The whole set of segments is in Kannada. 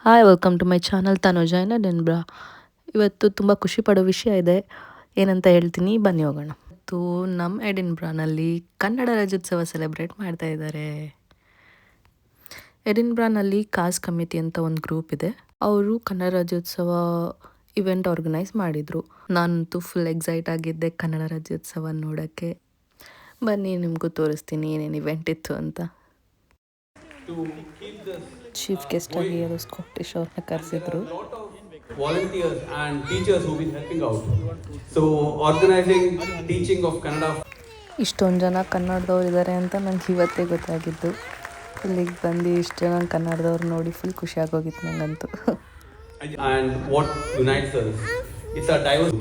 Hi welcome to my channel Tanuja Edinburgh. ಇವತ್ತು ತುಂಬ ಖುಷಿ ಪಡೋ ವಿಷಯ ಇದೆ, ಏನಂತ ಹೇಳ್ತೀನಿ, ಬನ್ನಿ ಹೋಗೋಣ. ಇವತ್ತು ನಮ್ಮ ಎಡಿನ್ಬ್ರಾನಲ್ಲಿ ಕನ್ನಡ ರಾಜ್ಯೋತ್ಸವ ಸೆಲೆಬ್ರೇಟ್ ಮಾಡ್ತಾ ಇದ್ದಾರೆ. ಎಡಿನ್ಬ್ರಾನಲ್ಲಿ ಕಾಸ್ ಕಮಿಟಿ ಅಂತ ಒಂದು ಗ್ರೂಪ್ ಇದೆ. ಅವರು ಕನ್ನಡ ರಾಜ್ಯೋತ್ಸವ ಇವೆಂಟ್ ಆರ್ಗನೈಸ್ ಮಾಡಿದರು. ನಾನಂತೂ ಫುಲ್ ಎಕ್ಸೈಟ್ ಆಗಿದ್ದೆ ಕನ್ನಡ ರಾಜ್ಯೋತ್ಸವ ನೋಡೋಕ್ಕೆ. ಬನ್ನಿ ನಿಮಗೂ ತೋರಿಸ್ತೀನಿ ಏನೇನು ಇವೆಂಟ್ ಇತ್ತು ಅಂತ. ಚೀಫ್ ಗೆಸ್ಟ್ ಆಗಿ ಯಾರು ಸ್ಕಾಟಿಶ್ ಅವ್ರನ್ನ ಕರೆಸಿದ್ರು. Volunteers and teachers who've been helping out. So organizing teaching of Kannada. ಇಷ್ಟೊಂದು ಜನ ಕನ್ನಡದವ್ರು ಇದ್ದಾರೆ ಅಂತ ನಂಗೆ ಇವತ್ತೇ ಗೊತ್ತಾಗಿದ್ದು. ಇಲ್ಲಿಗೆ ಬಂದು ಇಷ್ಟು ಜನ ಕನ್ನಡದವ್ರು ನೋಡಿ ಫುಲ್ ಖುಷಿ ಆಗೋಗಿತ್ತು ನಂಗಂತೂ. And what unites us? It's a diverse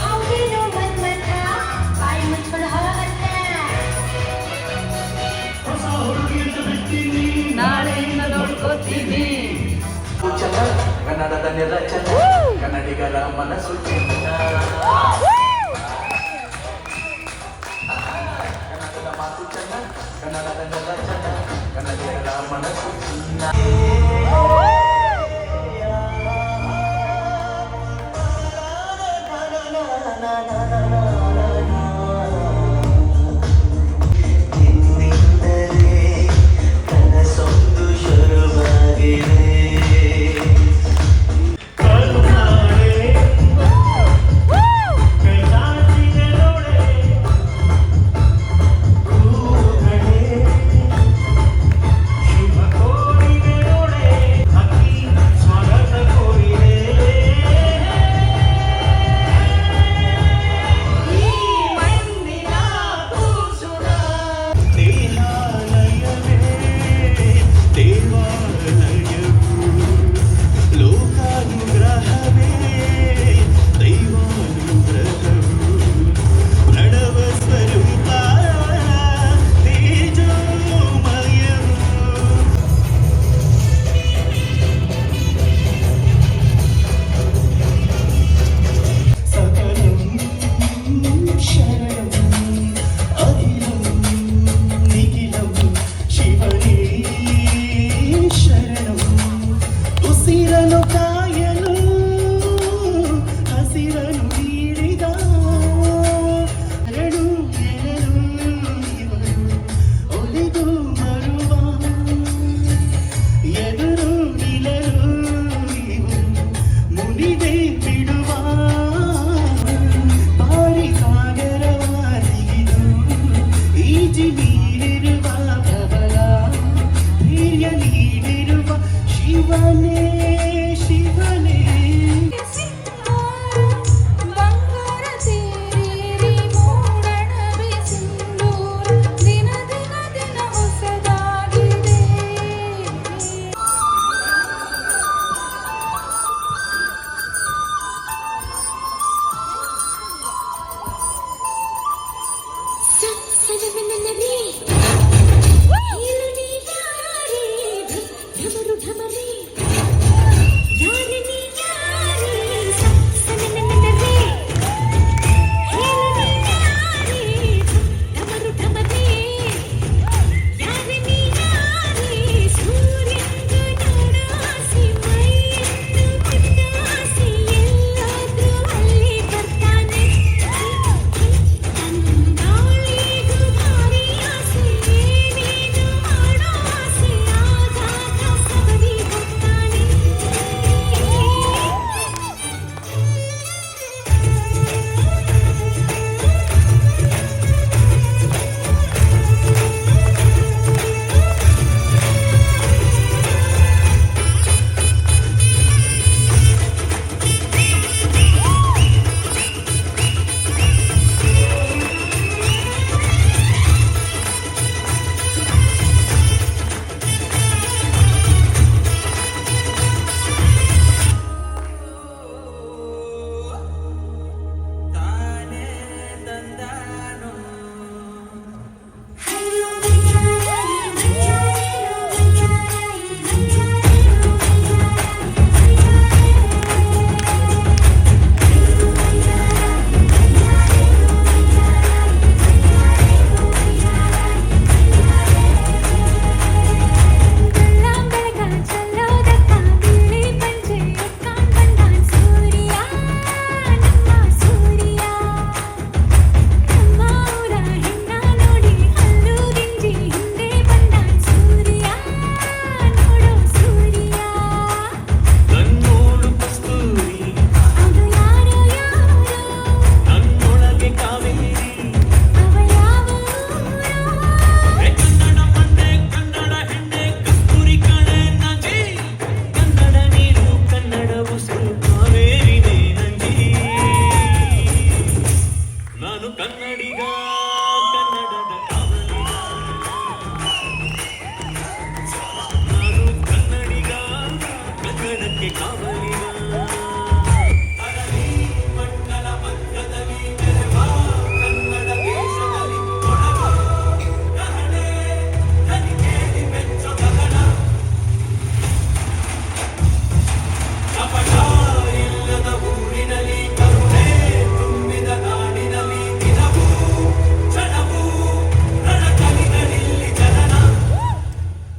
ಹೌದೇನೋ Manmatha ಬಾಯಿ ಮುಚ್ಕೊಂಡು ಹೋಗತ್ತೆ. ನಾಳೆಯಿಂದ ನೋಡ್ಕೋತೀನಿ. ಚಂದ ಕನ್ನಡದ ನೆಲ ಚಂದ ಕನ್ನಡಿಗರ ಮನಸ್ಸು ಚಂದ ಕನ್ನಡದ ಮಾತು ಚಂದ ಕನ್ನಡದ ನೆಲ ಚಂದ ಕನ್ನಡಿಗರ ಮನಸ್ಸು ಚಂದ ಕನಸೊಂದು ಶುರುವಾಗಿದೆ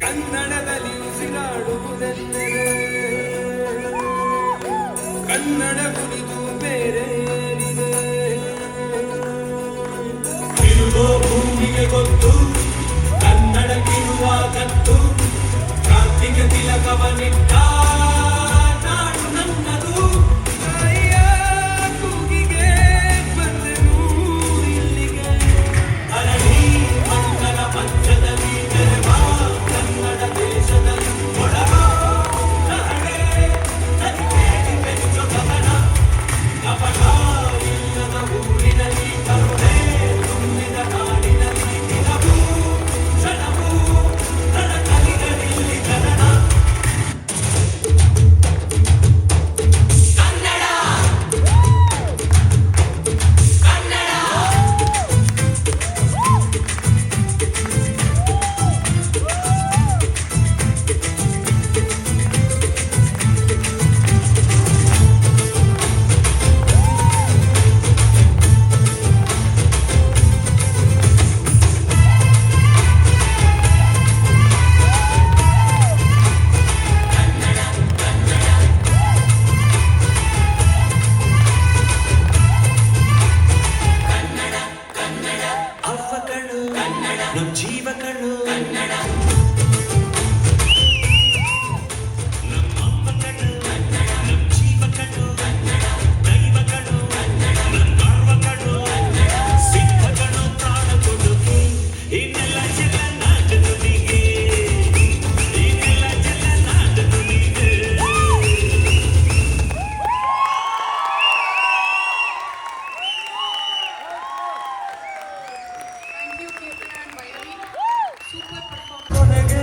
ಕನ್ನಡದಲ್ಲಿ ಉಸಿರಾಡುವುದೆಂದರೆ ಕನ್ನಡ ಕುರಿತು ಬೇರೆ ಏನಿದೆ? ಇರುಗೋ ಭೂಮಿಗೆ ಗೊತ್ತು ಕನ್ನಡಕ್ಕಿರುವ ಕತ್ತು, ಕ್ರಾಂತಿಗೆ ತಿಲಕವನಿಟ್ಟ ನಾಡು ನನ್ನದು. ತಾಯಿಯ ಕೂಗಿಗೆ ಬಂದೆನು ಇಲ್ಲಿಗೆ, ಅರಳಿ ಮಂಗಲ ಪಂಚದಲ್ಲಿ ಬೆರೆವ ಕನ್ನಡ ದೇಶದಲ್ಲಿ ಒಳಗ ನಹಳೆ ತನಿಖೆಗೆ ಬೆಚ್ಚು ಗಮನ. ಕಪಟ ಇಲ್ಲದ ಊರಿನಲ್ಲಿ ಕರುಣೆ ತುಂಬಿದ ನಾಡಿನಲ್ಲಿ ದಿನವೂ ಕ್ಷಣವೂ ರಣಕಲಿಗಳಿಲ್ಲಿ ಜನನ. ಅವ್ವಗಳು ನಮ್ ಜೀವಗಳು ನಮ್ಮಮ್ಮಗಳು ನಮ್ ಜೀವಗಳು ದೈವಗಳು ನಮ್ಮವ್ವಗಳು ಸಿದ್ಧಗಳು ಪ್ರಾಣ ಕೊಡುಗೆ ಇನ್ನೆಲ್ಲ ಜಲ ನಾಟನುಡಿಗೆ ಇನ್ನೆಲ್ಲ ಜಲ ನಾಟನುಡಿಗೆ. ಕೊನೆಗೆ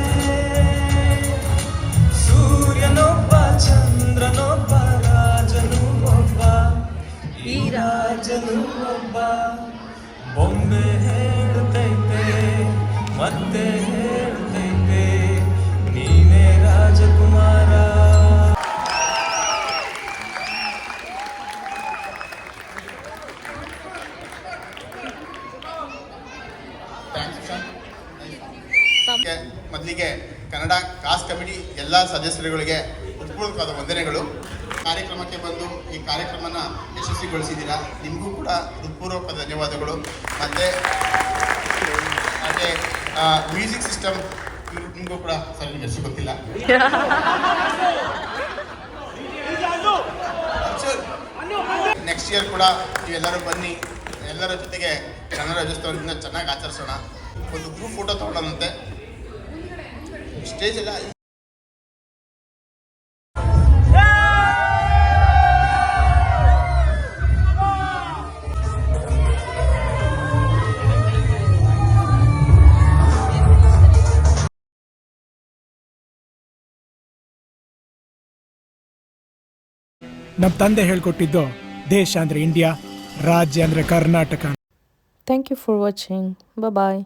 ಸೂರ್ಯನೊಬ್ಬ ಚಂದ್ರನೊಬ್ಬ ರಾಜನು ಒಬ್ಬ, ಈ ರಾಜನು ಒಬ್ಬ. ಬೊಂಬೆ ಹೇಳುತ್ತೈತೆ ಮತ್ತೆ ಹೇಳುತ್ತೈತೆ ನೀನೇ ರಾಜಕುಮಾರ. ಮೊದಲಿಗೆ ಕನ್ನಡ ಕಾಸ್ಟ್ ಕಮಿಟಿ ಎಲ್ಲ ಸದಸ್ಯರುಗಳಿಗೆ ಹೃತ್ಪೂರ್ವಕವಾದ ವಂದನೆಗಳು. ಕಾರ್ಯಕ್ರಮಕ್ಕೆ ಬಂದು ಈ ಕಾರ್ಯಕ್ರಮನ ಯಶಸ್ವಿಗೊಳಿಸಿದ್ದೀರಾ, ನಿಮಗೂ ಕೂಡ ಹೃತ್ಪೂರ್ವಕ ಧನ್ಯವಾದಗಳು. ಮತ್ತು ಹಾಗೆ ಮ್ಯೂಸಿಕ್ ಸಿಸ್ಟಮ್ ನಿಮಗೂ ಕೂಡ ಸರಿ ನಿಮ್ಗೆ ಹೆಸರು ಗೊತ್ತಿಲ್ಲ. ನೆಕ್ಸ್ಟ್ ಇಯರ್ ಕೂಡ ನೀವೆಲ್ಲರೂ ಬನ್ನಿ, ಎಲ್ಲರ ಜೊತೆಗೆ ಕನ್ನಡ ರಾಜ್ಯೋತ್ಸವದಿಂದ ಚೆನ್ನಾಗಿ ಆಚರಿಸೋಣ. ಒಂದು ಗ್ರೂಪ್ ಫೋಟೋ ತಗೊಳ್ಳೋಣಂತೆ ಸ್ಟೇಜ್ ಎಲ್ಲ. ನಮ್ಮ ತಂದೆ ಹೇಳ್ಕೊಟ್ಟಿದ್ದು ದೇಶ ಅಂದರೆ ಇಂಡಿಯಾ, ರಾಜ್ಯ ಅಂದರೆ Karnataka. Thank you for watching. Bye.